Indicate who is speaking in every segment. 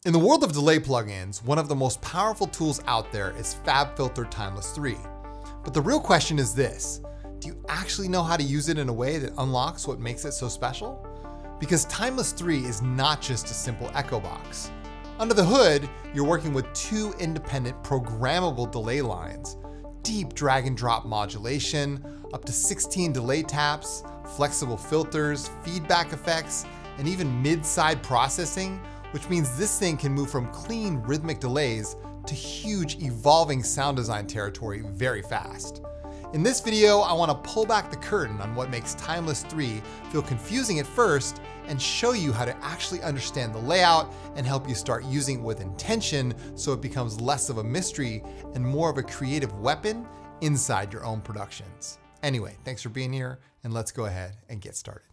Speaker 1: In the world of delay plugins, one of the most powerful tools out there is FabFilter Timeless 3. But the real question is this: do you actually know how to use it in a way that unlocks what makes it so special? Because Timeless 3 is not just a simple echo box. Under the hood, you're working with two independent programmable delay lines, deep drag and drop modulation, up to 16 delay taps, flexible filters, feedback effects, and even mid-side processing, which means this thing can move from clean rhythmic delays to huge evolving sound design territory very fast. In this video, I want to pull back the curtain on what makes Timeless 3 feel confusing at first and show you how to actually understand the layout and help you start using it with intention so it becomes less of a mystery and more of a creative weapon inside your own productions. Anyway, thanks for being here, and let's go ahead and get started.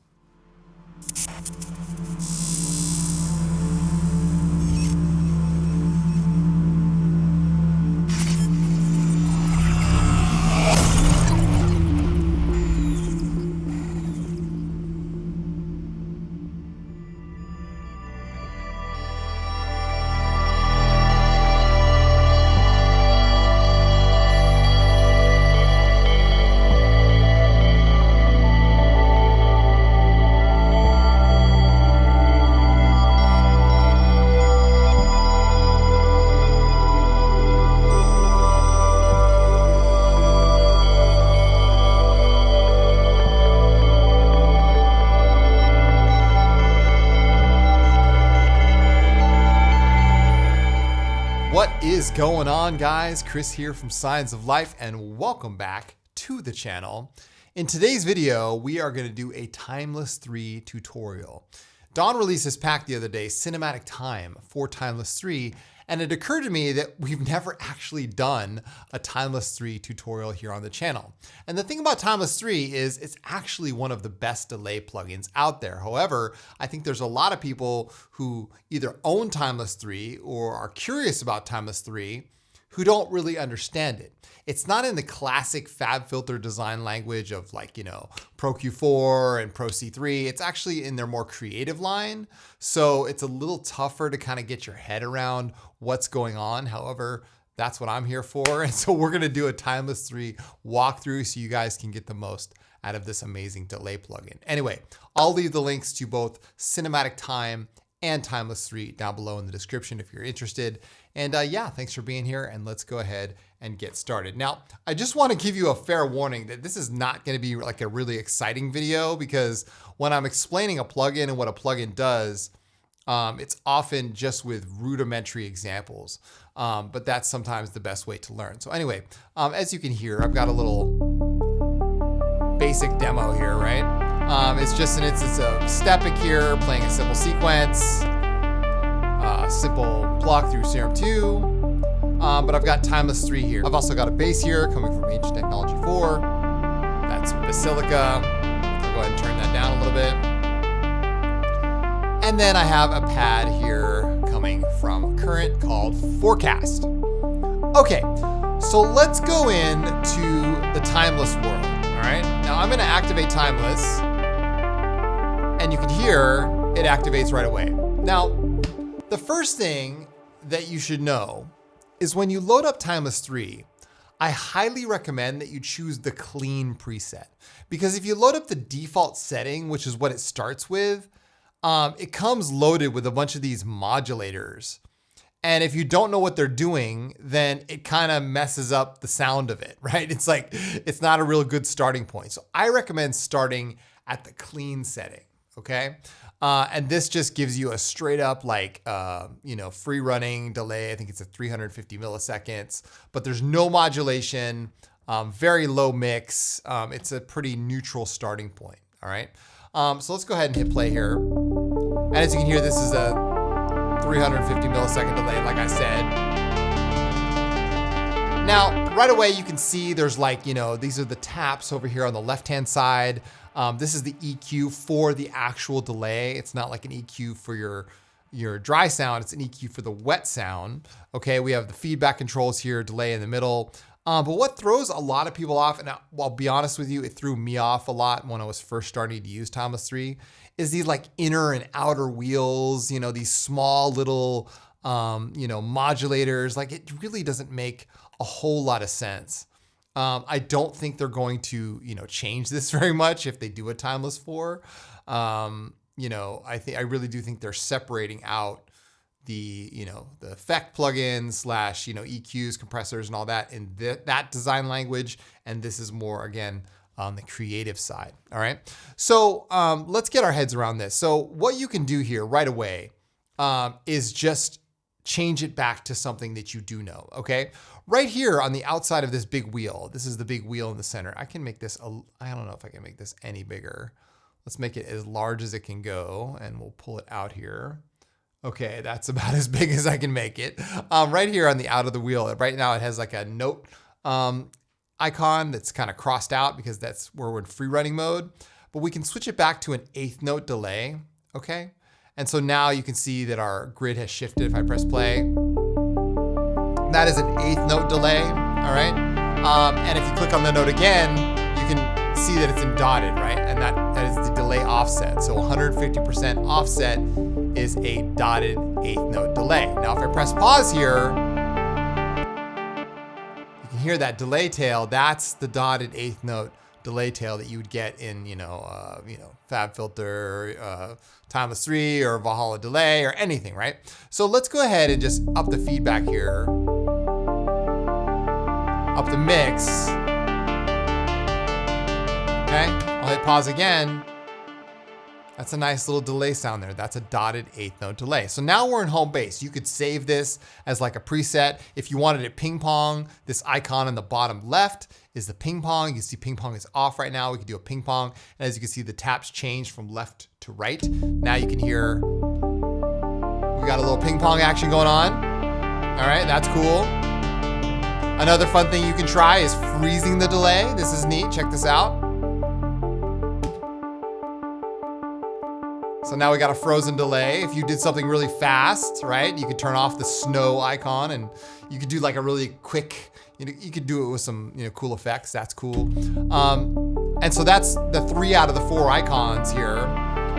Speaker 1: What is going on, guys? Chris here from Science of Life, and welcome back to the channel. In today's video, we are going to do a Timeless 3 tutorial. Don released this pack the other day, Cinematic Time for Timeless 3, and it occurred to me that we've never actually done a Timeless 3 tutorial here on the channel. And the thing about Timeless 3 is it's actually one of the best delay plugins out there. However, I think there's a lot of people who either own Timeless 3 or are curious about Timeless 3 who don't really understand it. It's not in the classic FabFilter design language of Pro Q4 and Pro C3. It's actually in their more creative line. So it's a little tougher to kind of get your head around what's going on. However, that's what I'm here for. And so we're gonna do a Timeless 3 walkthrough so you guys can get the most out of this amazing delay plugin. Anyway, I'll leave the links to both Cinematic Time and Timeless 3 down below in the description if you're interested. And yeah, thanks for being here, and let's go ahead and get started. Now, I just want to give you a fair warning that this is not going to be like a really exciting video, because when I'm explaining a plugin and what a plugin does, it's often just with rudimentary examples, but that's sometimes the best way to learn. So anyway, as you can hear, I've got a little basic demo here, right? It's just an instance of Stepic here, playing a simple sequence, simple block through Serum 2, but I've got Timeless 3 here. I've also got a bass here coming from Ancient Technology 4. That's Basilica. I'll go ahead and turn that down a little bit. And then I have a pad here coming from Current called Forecast. Okay, so let's go into the Timeless world, all right? Now I'm gonna activate Timeless, and you can hear it activates right away. Now, the first thing that you should know is when you load up Timeless 3, I highly recommend that you choose the clean preset, because if you load up the default setting, which is what it starts with, it comes loaded with a bunch of these modulators. And if you don't know what they're doing, then it kind of messes up the sound of it, right? It's not a real good starting point. So I recommend starting at the clean setting, okay? And this just gives you a straight up free running delay. I think it's at 350 milliseconds, but there's no modulation, very low mix. It's a pretty neutral starting point, all right? So let's go ahead and hit play here. And as you can hear, this is a 350 millisecond delay, like I said. Now, right away, you can see there's these are the taps over here on the left-hand side. This is the EQ for the actual delay. It's not like an EQ for your dry sound, it's an EQ for the wet sound. Okay, we have the feedback controls here, delay in the middle. But what throws a lot of people off, and I'll be honest with you, it threw me off a lot when I was first starting to use Timeless 3, is these inner and outer wheels, these small little modulators. Like, it really doesn't make a whole lot of sense. I don't think they're going to, change this very much if they do a Timeless 4. I really do think they're separating out the effect plugins / EQs, compressors, and all that in that design language. And this is more, again, on the creative side. All right. So let's get our heads around this. So what you can do here right away is just change it back to something that you do know. Okay. Right here on the outside of this big wheel, this is the big wheel in the center. I can make this, I don't know if I can make this any bigger. Let's make it as large as it can go, and we'll pull it out here. Okay, that's about as big as I can make it. Right here on the out of the wheel, right now it has like a note icon that's kind of crossed out because that's where we're in free running mode. But we can switch it back to an 1/8 note delay, okay? And so now you can see that our grid has shifted if I press play. That is an 1/8 note delay, all right? And if you click on the note again, you can see that it's in dotted, right? And that is the delay offset. So 150% offset is a dotted 1/8 note delay. Now, if I press pause here, you can hear that delay tail. That's the dotted 1/8 note delay tail that you would get in, FabFilter, Timeless 3 or Valhalla delay or anything, right? So let's go ahead and just up the feedback here, up the mix. Okay, I'll hit pause again. That's a nice little delay sound there. That's a dotted 1/8 note delay. So now we're in home base. You could save this as like a preset. If you wanted it ping pong, this icon in the bottom left is the ping pong. You can see ping pong is off right now. We could do a ping pong. And as you can see, the taps change from left to right. Now you can hear, we got a little ping pong action going on. All right, that's cool. Another fun thing you can try is freezing the delay. This is neat, check this out. So now we got a frozen delay. If you did something really fast, right, you could turn off the snow icon and you could do like a really quick, you could do it with some cool effects. That's cool. And so that's the 3 out of the 4 icons here.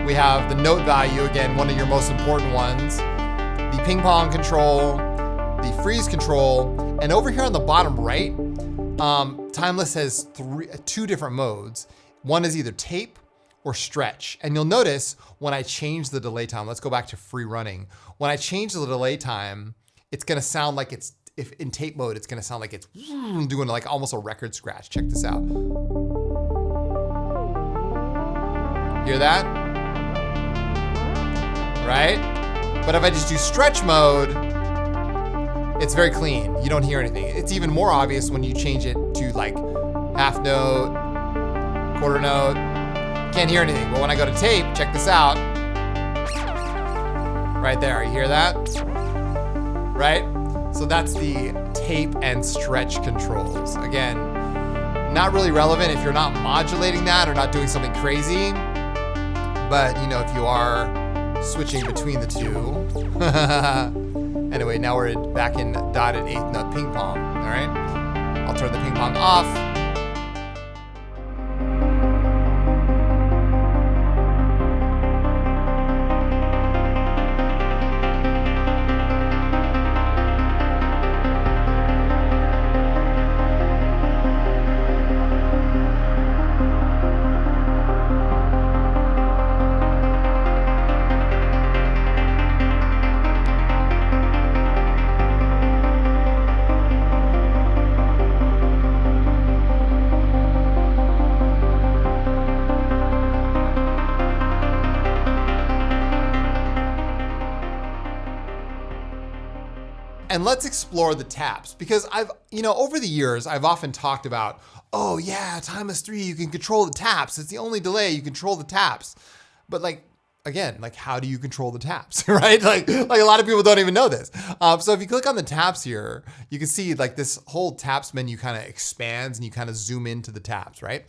Speaker 1: We have the note value, again, one of your most important ones, the ping pong control, the freeze control, and over here on the bottom right, Timeless has 2 different modes. One is either tape or stretch. And you'll notice when I change the delay time, let's go back to free running. When I change the delay time, it's gonna sound like it's, if in tape mode, it's gonna sound like it's doing like almost a record scratch. Check this out. Hear that? Right? But if I just do stretch mode, it's very clean. You don't hear anything. It's even more obvious when you change it to like half note, quarter note. Can't hear anything, but when I go to tape, check this out. Right there, you hear that? Right? So that's the tape and stretch controls. Again, not really relevant if you're not modulating that or not doing something crazy. But if you are switching between the two. Anyway, now we're back in dotted 1/8 note ping pong, all right? I'll turn the ping pong off. And let's explore the taps, because I've, over the years, I've often talked about, oh yeah, Timeless 3, you can control the taps. It's the only delay you control the taps. But again, how do you control the taps, right? Like a lot of people don't even know this. So if you click on the taps here, you can see this whole taps menu kind of expands and you kind of zoom into the taps, right?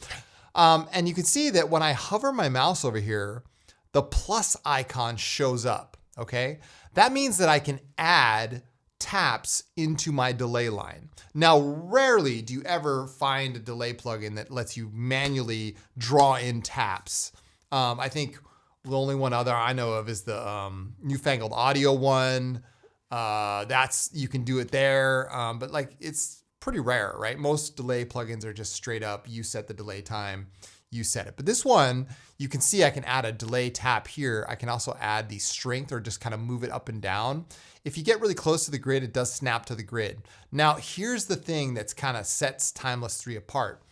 Speaker 1: And you can see that when I hover my mouse over here, the plus icon shows up, okay? That means that I can add taps into my delay line. Now, rarely do you ever find a delay plugin that lets you manually draw in taps. I think the only one other I know of is the Newfangled Audio one. you can do it there, but like it's pretty rare, right? Most delay plugins are just straight up, you set the delay time, you set it. But this one, you can see I can add a delay tap here. I can also add the strength or just kind of move it up and down. If you get really close to the grid, it does snap to the grid. Now, here's the thing that's kind of sets Timeless 3 apart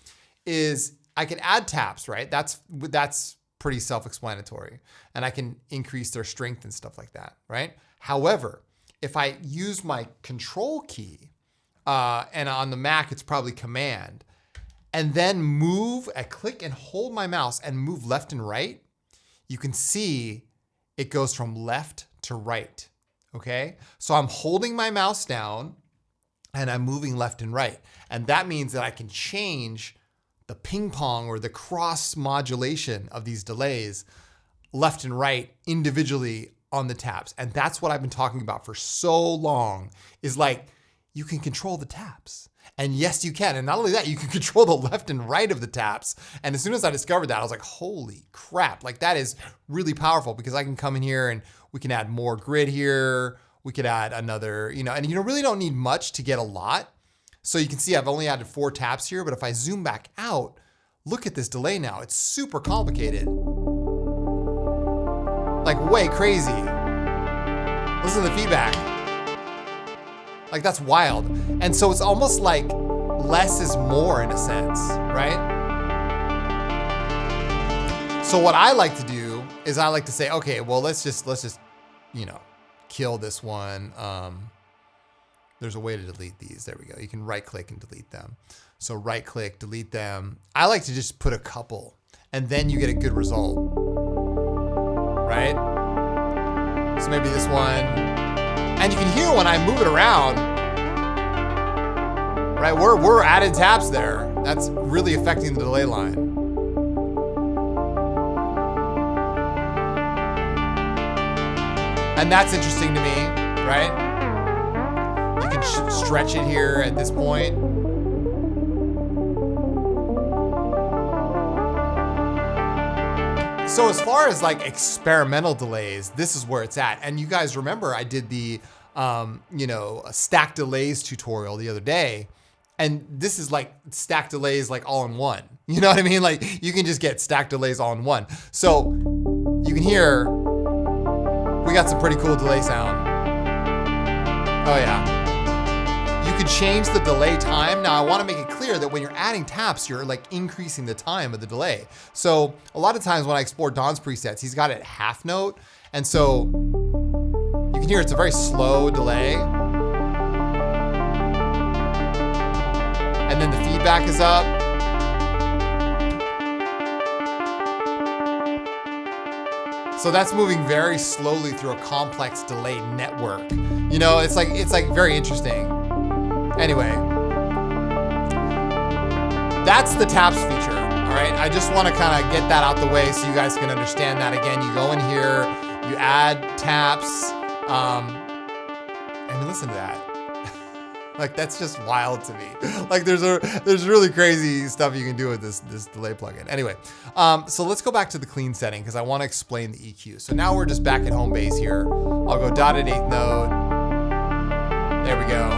Speaker 1: is I can add taps, right? That's pretty self-explanatory. And I can increase their strength and stuff like that, right? However, if I use my control key, and on the Mac, it's probably Command, and then click and hold my mouse and move left and right, you can see it goes from left to right, okay? So I'm holding my mouse down and I'm moving left and right. And that means that I can change the ping pong or the cross modulation of these delays left and right individually on the taps. And that's what I've been talking about for so long is like, you can control the taps. And yes, you can. And not only that, you can control the left and right of the taps. And as soon as I discovered that, I was like, holy crap. Like that is really powerful because I can come in here and we can add more grid here. We could add another, and you really don't need much to get a lot. So you can see I've only added 4 taps here, but if I zoom back out, look at this delay now. It's super complicated. Like way crazy. Listen to the feedback. Like that's wild. And so it's almost like less is more in a sense, right? So what I like to do is I like to say, okay, well, let's just, kill this one. There's a way to delete these. There we go. You can right click and delete them. So right click, delete them. I like to just put a couple and then you get a good result, right? So maybe this one. And you can hear when I move it around, right? We're adding taps there. That's really affecting the delay line. And that's interesting to me, right? You can stretch it here at this point. So as far as like experimental delays, this is where it's at. And you guys remember I did the, stack delays tutorial the other day. And this is like stack delays like all in one. You know what I mean? Like you can just get stack delays all in one. So you can hear, we got some pretty cool delay sound. Oh yeah. You can change the delay time. Now I want to make it clear that when you're adding taps, you're like increasing the time of the delay. So a lot of times when I explore Don's presets, he's got it at half note. And so you can hear it's a very slow delay. And then the feedback is up. So that's moving very slowly through a complex delay network. It's like very interesting. Anyway, that's the taps feature, all right? I just want to kind of get that out the way so you guys can understand that. Again, you go in here, you add taps, and listen to that. Like, that's just wild to me. Like, there's really crazy stuff you can do with this delay plugin. Anyway, so let's go back to the clean setting because I want to explain the EQ. So now we're just back at home base here. I'll go dotted 8th note. There we go.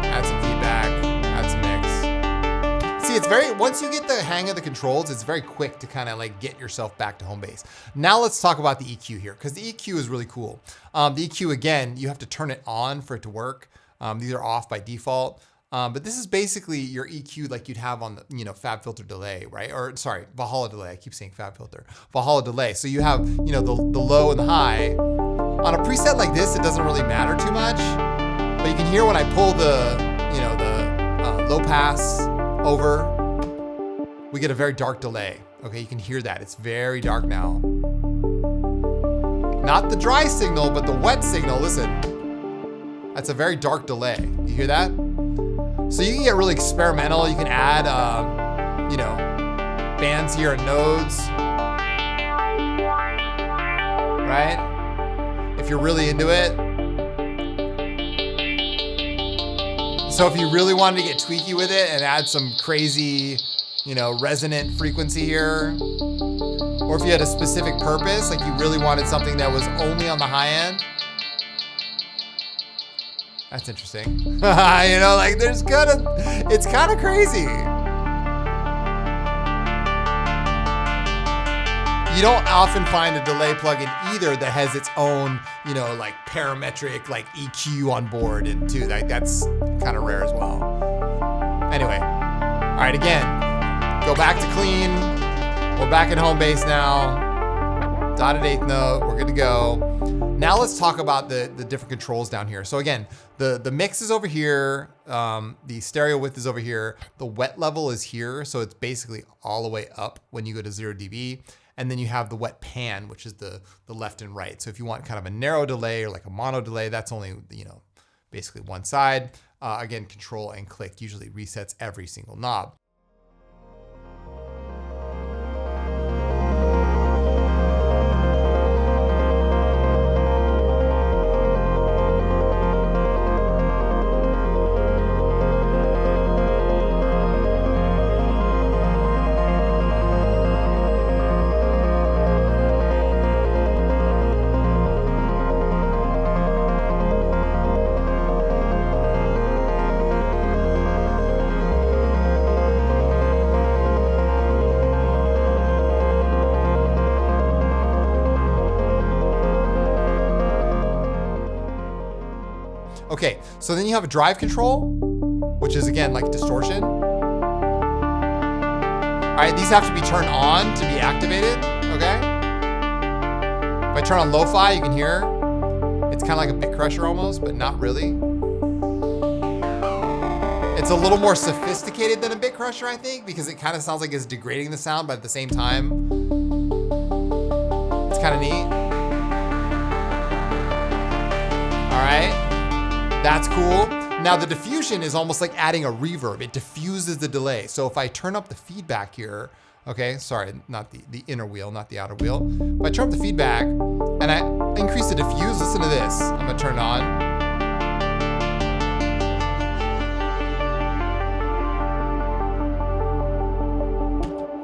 Speaker 1: Add some feedback, add some mix. See, it's once you get the hang of the controls, it's very quick to kind of like get yourself back to home base. Now let's talk about the EQ here, because the EQ is really cool. The EQ, again, you have to turn it on for it to work. These are off by default. But this is basically your EQ like you'd have on the, FabFilter delay, right? Or sorry, Valhalla delay. I keep saying FabFilter. Valhalla delay. So you have, the low and the high. On a preset like this, it doesn't really matter too much. But you can hear when I pull the low pass over, we get a very dark delay. Okay, you can hear that. It's very dark now. Not the dry signal, but the wet signal. Listen, that's a very dark delay. You hear that? So you can get really experimental. You can add, bands here and nodes, right? If you're really into it. So if you really wanted to get tweaky with it and add some crazy, resonant frequency here, or if you had a specific purpose, like you really wanted something that was only on the high end, That's interesting. You know, like it's kind of crazy. You don't often find a delay plugin either that has its own, you know, like parametric, like EQ on board, and too, like that's kind of rare as well. Anyway, all right, again, go back to clean. We're back at home base now. Dotted eighth note, we're good to go. Now let's talk about the different controls down here. So again, the mix is over here, the stereo width is over here, the wet level is here, so it's basically all the way up when you go to 0 dB. And then you have the wet pan, which is the left and right. So if you want kind of a narrow delay or like a mono delay, that's only, you know, basically one side. Again, control and click usually resets every single knob. Okay, so then you have a drive control, which is again like distortion. All right, these have to be turned on to be activated, okay? If I turn on lo-fi, you can hear it's kind of like a bit crusher almost, but not really. It's a little more sophisticated than a bit crusher, I think, because it kind of sounds like it's degrading the sound, but at the same time, it's kind of neat. All right. That's cool. Now the diffusion is almost like adding a reverb. It diffuses the delay. So if I turn up the feedback here, okay, sorry, not the inner wheel, not the outer wheel. If I turn up the feedback and I increase the diffuse, listen to this. I'm gonna turn it on.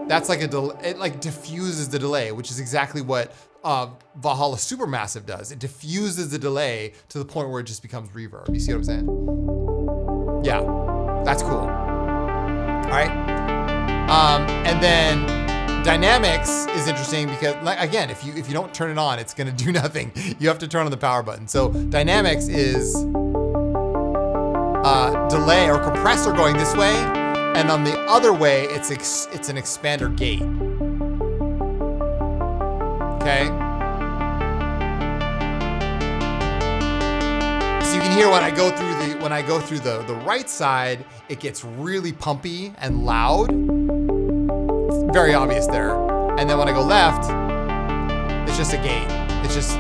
Speaker 1: That's like it like diffuses the delay, which is exactly what Valhalla Supermassive does. It diffuses the delay to the point where it just becomes reverb. You see what I'm saying? Yeah, that's cool. All right. And then dynamics is interesting because, like, again, if you don't turn it on, it's gonna do nothing. You have to turn on the power button. So dynamics is delay or compressor going this way. And on the other way, it's an expander gate. Okay. So you can hear when I go through the right side, it gets really pumpy and loud. It's very obvious there. And then when I go left, it's just a gate. It's just,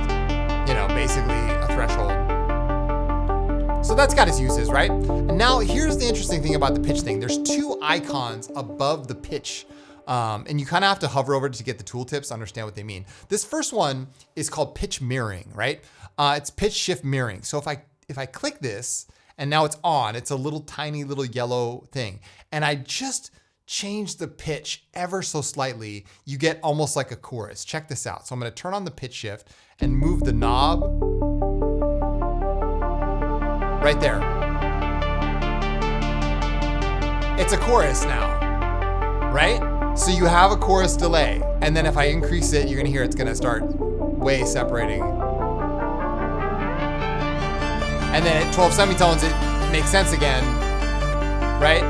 Speaker 1: you know, basically a threshold. So that's got its uses, right? And now here's the interesting thing about the pitch thing. There's two icons above the pitch, and you kind of have to hover over to get the tooltips to understand what they mean. This first one is called pitch mirroring, right? It's pitch shift mirroring. So if I click this and now it's on, it's a little tiny little yellow thing. And I just change the pitch ever so slightly, you get almost like a chorus. Check this out. So I'm gonna turn on the pitch shift and move the knob right there. It's a chorus now, right? So you have a chorus delay. And then if I increase it, you're gonna hear it's gonna start way separating. And then at 12 semitones, it makes sense again, right?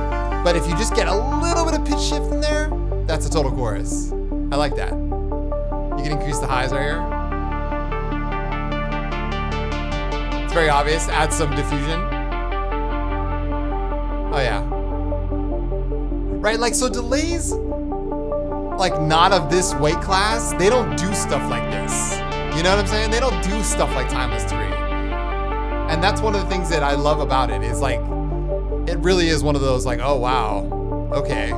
Speaker 1: But if you just get a little bit of pitch shift in there, that's a total chorus. I like that. You can increase the highs right here. It's very obvious. Add some diffusion. Oh yeah. Right, like so delays, like not of this weight class, they don't do stuff like this. You know what I'm saying? They don't do stuff like Timeless 3. And that's one of the things that I love about it is like, it really is one of those like, oh wow, okay.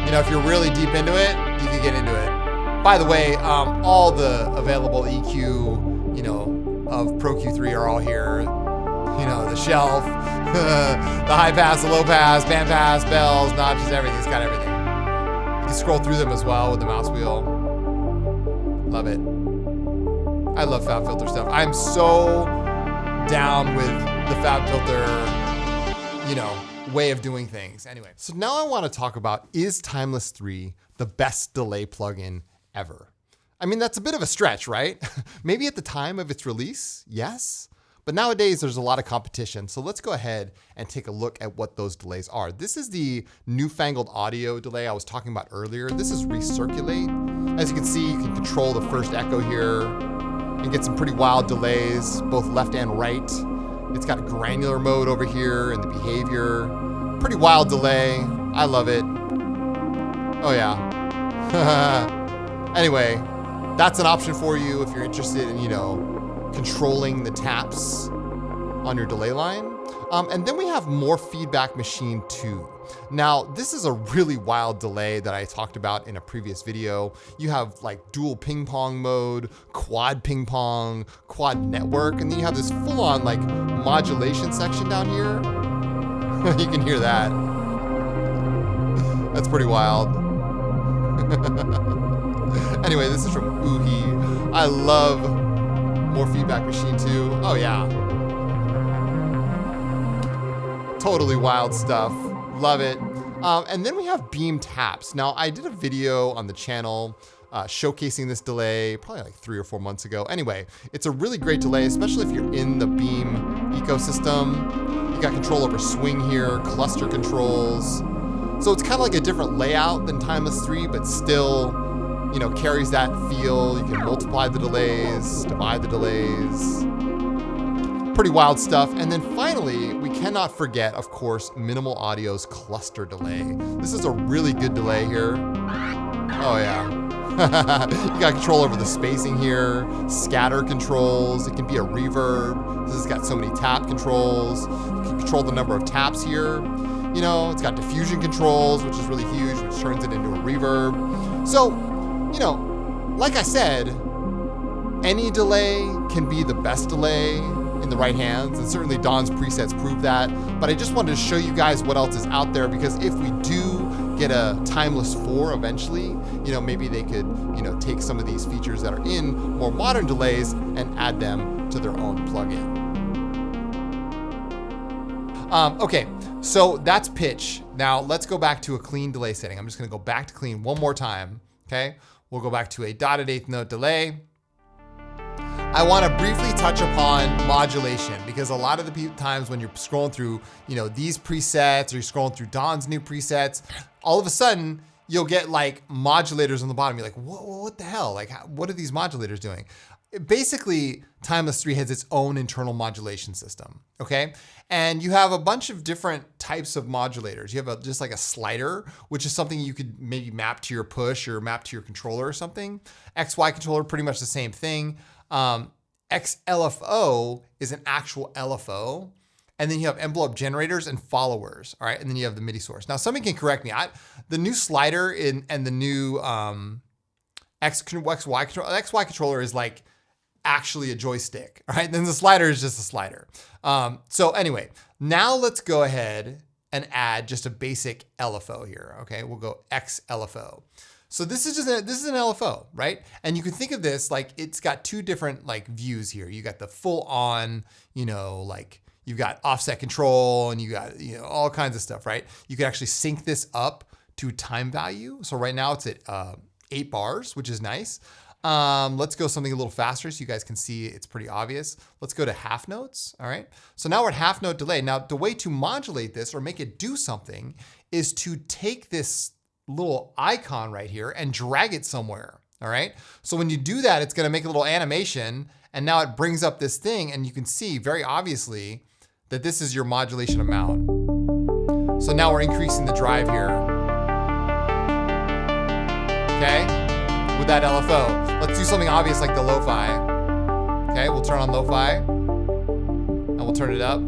Speaker 1: You know, if you're really deep into it, you can get into it. By the way, all the available EQ, you know, of Pro Q3 are all here. You know, the shelf, the high pass, the low pass, band pass, bells, notches, everything. It's got everything. You can scroll through them as well with the mouse wheel. Love it. I love FabFilter stuff. I'm so down with the FabFilter, you know, way of doing things. Anyway, so now I want to talk about, is Timeless 3 the best delay plugin ever? I mean, that's a bit of a stretch, right? Maybe at the time of its release, yes. But nowadays there's a lot of competition. So let's go ahead and take a look at what those delays are. This is the newfangled audio delay I was talking about earlier. This is recirculate. As you can see, you can control the first echo here and get some pretty wild delays, both left and right. It's got a granular mode over here and the behavior. Pretty wild delay. I love it. Oh yeah. Anyway, that's an option for you if you're interested in, you know, controlling the taps on your delay line. And then we have more feedback machine 2. Now, this is a really wild delay that I talked about in a previous video. You have like dual ping pong mode, quad ping pong, quad network, and then you have this full on like modulation section down here. You can hear that. That's pretty wild. Anyway, this is from Oohee. I love more feedback machine 2. Oh yeah. Totally wild stuff. Love it. And then we have beam taps. Now, I did a video on the channel showcasing this delay probably like 3 or 4 months ago. Anyway, it's a really great delay, especially if you're in the beam ecosystem. You got control over swing here, cluster controls. So it's kind of like a different layout than Timeless 3, but still, you know, carries that feel. You can multiply the delays, divide the delays. Pretty wild stuff. And then finally, we cannot forget, of course, Minimal Audio's cluster delay. This is a really good delay here. Oh yeah. You got control over the spacing here, scatter controls. It can be a reverb. This has got so many tap controls. You can control the number of taps here. You know, it's got diffusion controls, which is really huge, which turns it into a reverb. So, you know, like I said, any delay can be the best delay in the right hands, and certainly Don's presets prove that. But I just wanted to show you guys what else is out there, because if we do get a Timeless 4 eventually, you know, maybe they could, you know, take some of these features that are in more modern delays and add them to their own plugin. Okay, so that's pitch. Now let's go back to a clean delay setting. I'm just gonna go back to clean one more time, okay? We'll go back to a dotted eighth note delay. I want to briefly touch upon modulation, because a lot of the times when you're scrolling through, you know, these presets, or you're scrolling through Don's new presets, all of a sudden you'll get like modulators on the bottom. You're like, whoa, what the hell? Like, what are these modulators doing? Basically, Timeless 3 has its own internal modulation system, okay? And you have a bunch of different types of modulators. You have just like a slider, which is something you could maybe map to your push or map to your controller or something. XY controller, pretty much the same thing. XLFO is an actual LFO. And then you have envelope generators and followers, all right? And then you have the MIDI source. Now, somebody can correct me. The new slider and the new XY controller is like actually a joystick, all right? Then the slider is just a slider. So anyway, now let's go ahead and add just a basic LFO here, okay? We'll go XLFO. So this is an LFO, right? And you can think of this like it's got two different like views here. You got the full on, you know, like you've got offset control and you got, you know, all kinds of stuff, right? You can actually sync this up to time value. So right now it's at 8 bars, which is nice. Let's go something a little faster so you guys can see it's pretty obvious. Let's go to half notes, all right? So now we're at half note delay. Now the way to modulate this or make it do something is to take this little icon right here and drag it somewhere, all right? So when you do that, it's gonna make a little animation, and now it brings up this thing, and you can see very obviously that this is your modulation amount. So now we're increasing the drive here, okay? With that LFO. Let's do something obvious like the lo-fi. Okay, we'll turn on lo-fi, and we'll turn it up.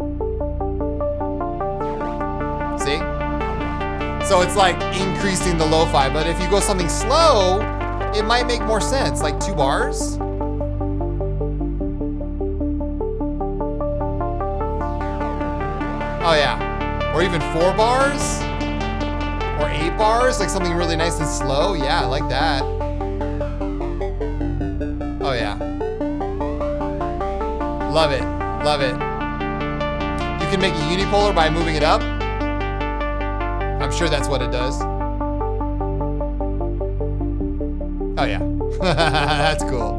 Speaker 1: See? So it's like increasing the lo-fi, but if you go something slow, it might make more sense, like 2 bars. Oh yeah, or even 4 bars, or 8 bars, like something really nice and slow. Yeah, I like that. Oh yeah. Love it. Love it. You can make it unipolar by moving it up. I'm sure that's what it does. Oh yeah. That's cool.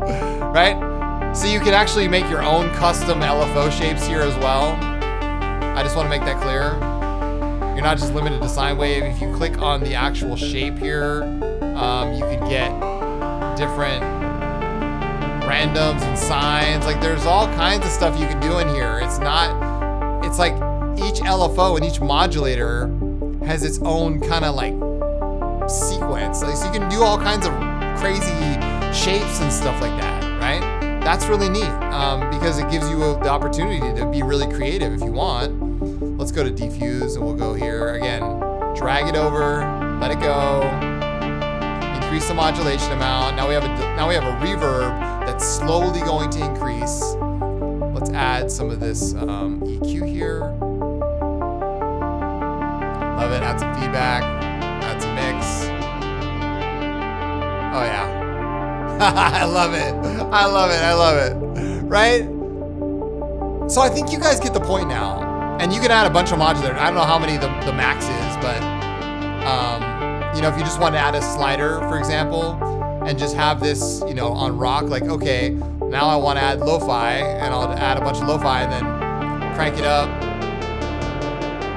Speaker 1: Right? So you can actually make your own custom LFO shapes here as well. I just want to make that clear. You're not just limited to sine wave. If you click on the actual shape here, you can get different randoms and sines. Like there's all kinds of stuff you can do in here. It's like each LFO and each modulator has its own kind of like sequence. Like, so you can do all kinds of crazy shapes and stuff like that, right? That's really neat because it gives you the opportunity to be really creative if you want. Let's go to diffuse and we'll go here again. Drag it over, let it go. Increase the modulation amount. Now we have a reverb that's slowly going to increase. Let's add some of this EQ here. Love it. Add some feedback. Add some mix. Oh yeah. I love it. I love it. I love it. Right? So I think you guys get the point now. And you can add a bunch of modulators. I don't know how many the max is, but you know, if you just want to add a slider, for example, and just have this, you know, on rock, like, okay, now I want to add lo-fi, and I'll add a bunch of lo-fi and then crank it up.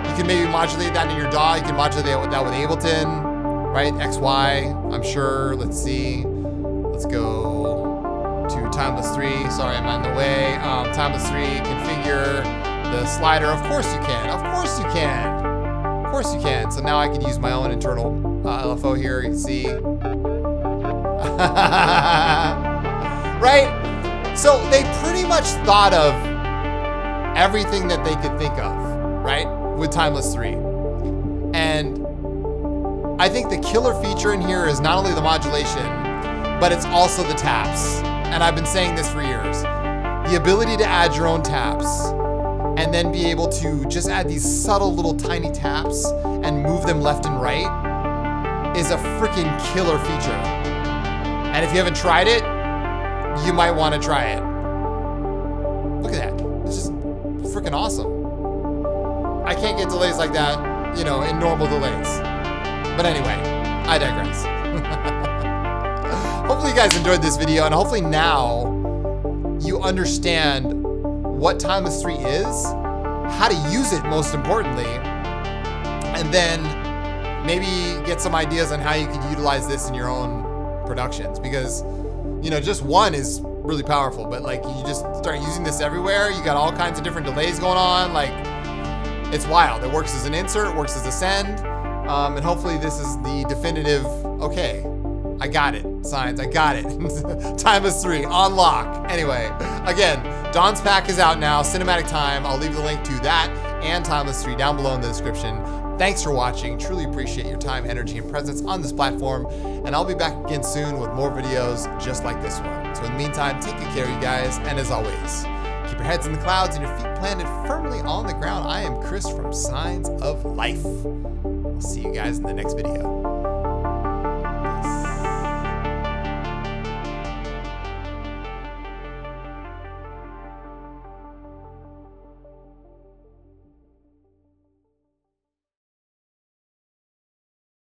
Speaker 1: You can maybe modulate that in your DAW. You can modulate that with Ableton, right? XY, I'm sure. Let's see. Let's go to Timeless 3. Sorry, I'm in the way. Timeless 3, configure the slider. Of course you can. Of course you can. Of course you can. So now I can use my own internal LFO here. You can see. Right? So they pretty much thought of everything that they could think of, right? With Timeless 3. And I think the killer feature in here is not only the modulation, but it's also the taps. And I've been saying this for years. The ability to add your own taps and then be able to just add these subtle little tiny taps and move them left and right is a freaking killer feature. And if you haven't tried it, you might want to try it. Look at that. It's just freaking awesome. I can't get delays like that, you know, in normal delays. But anyway, I digress. Hopefully you guys enjoyed this video, and hopefully now you understand what Timeless 3 is, how to use it most importantly, and then maybe get some ideas on how you can utilize this in your own productions. Because, you know, just one is really powerful, but like you just start using this everywhere, you got all kinds of different delays going on, like it's wild. It works as an insert, it works as a send, and hopefully this is the definitive, okay, I got it, signs, I got it. Timeless 3, on lock. Anyway, again, Don's pack is out now, Cinematic Time. I'll leave the link to that and Timeless 3 down below in the description. Thanks for watching. Truly appreciate your time, energy, and presence on this platform. And I'll be back again soon with more videos just like this one. So in the meantime, take good care, you guys. And as always, keep your heads in the clouds and your feet planted firmly on the ground. I am Chris from Signs of Life. I'll see you guys in the next video.